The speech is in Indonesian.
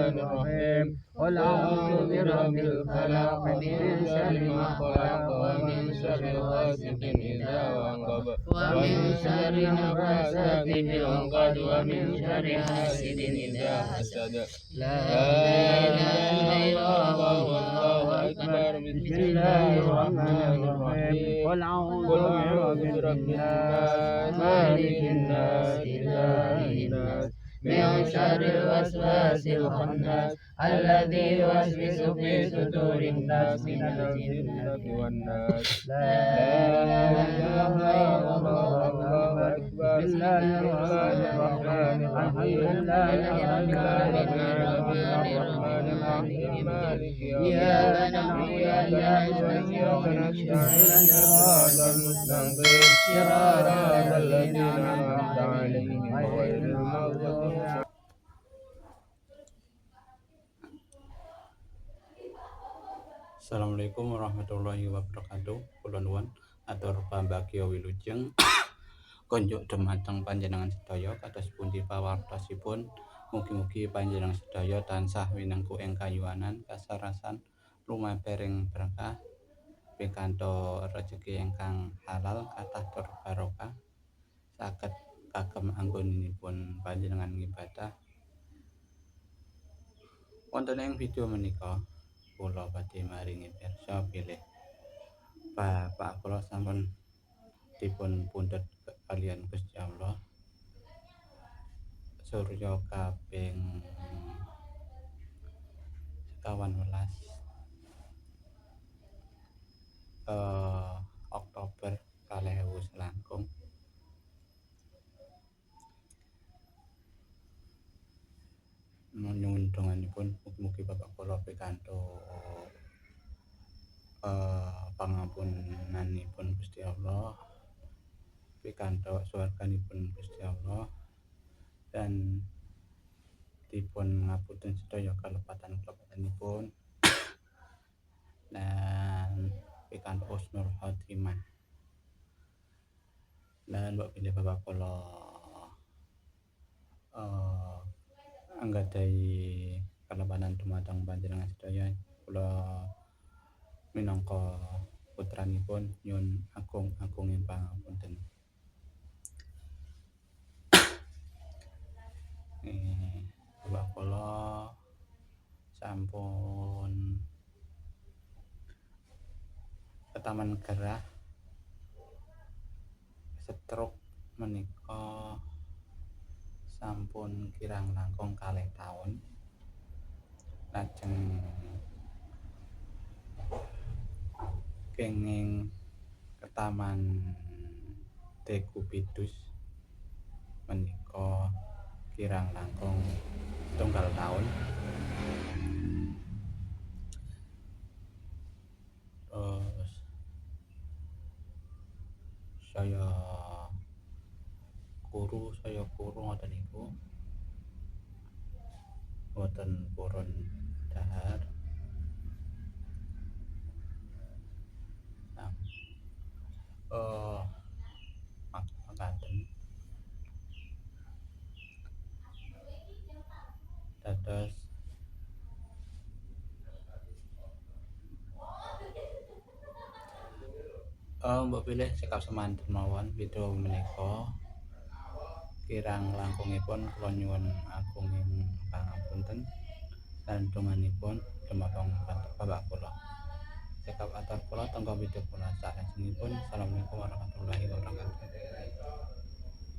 الرحيم قل أعوذ برب الفلق من شر ما خلق ومن شر غاسق إذا وقب ومن شر النفاثات في العقد ومن شر حاسد إذا حسد لا إله إلا الله والله أكبر بسم الله الرحمن الرحيم قل أعوذ برب الناس مالك الناس إله الناس من شر الوسواس الخناس الذي يوسوس في صدور الناس من الجنة والناس لا إله إلا الله والله أكبر بسم الله الرحمن الرحيم الحمد لله رب الرحمن الرحيم مالك يوم إياك نعبد وإياك نستعين صراط المستقيم صراط الذين أنعمت عليهم غير المغضوب. Assalamualaikum warahmatullahi wabarakatuh. Kula nuwun atur pambagya wilujeng konjuk dumateng panjenengan sedaya kados pundi pawartosipun. Mugi-mugi panjenengan sedaya tansah winengku ing kayuanan kasarasan lumebering berkah pikantuk rejeki ingkang halal kathah tur barokah saged kagem anggonipun panjenengan ngibadah. Wonten ing video menika kula badhe maringi pirsa bilih bapak kula sampun dipun pundhut kaliyan Gusti Allah surya kaping 18 Oktober 2000 langkung. Nyuwun donganipun mugi-mugi bapak kula pikantuk pangampunanipun Gusti Allah, pikantuk swarganipun Gusti Allah, dan dipun ngapunten sedaya kalepatan-kelepatanipun dan pikantuk husnul khotimah. Dan mbok pilih bapak kula anggadhahi kalepatan dumateng panjenengan sedaya, kula minangka putranipun nyuwun agung-agunging pangapunten. Bapak kula sampun ketaman gerah stroke menika sampun kirang langkung 2 taun. Lajeng kenging ketaman dekubidus menika kirang langkung 1 taun. Terus saya kuru ngoten niku, boten purun dahar. Makaten dados mbok pilih sekap semanten mawon video menika kirang langkungipun kula nyuwun agunging pangapunten dan donganipun dumateng bapak kula. Sekap atur kula tenggo video kula salajengipun. Assalamualaikum warahmatullahi wabarakatuh.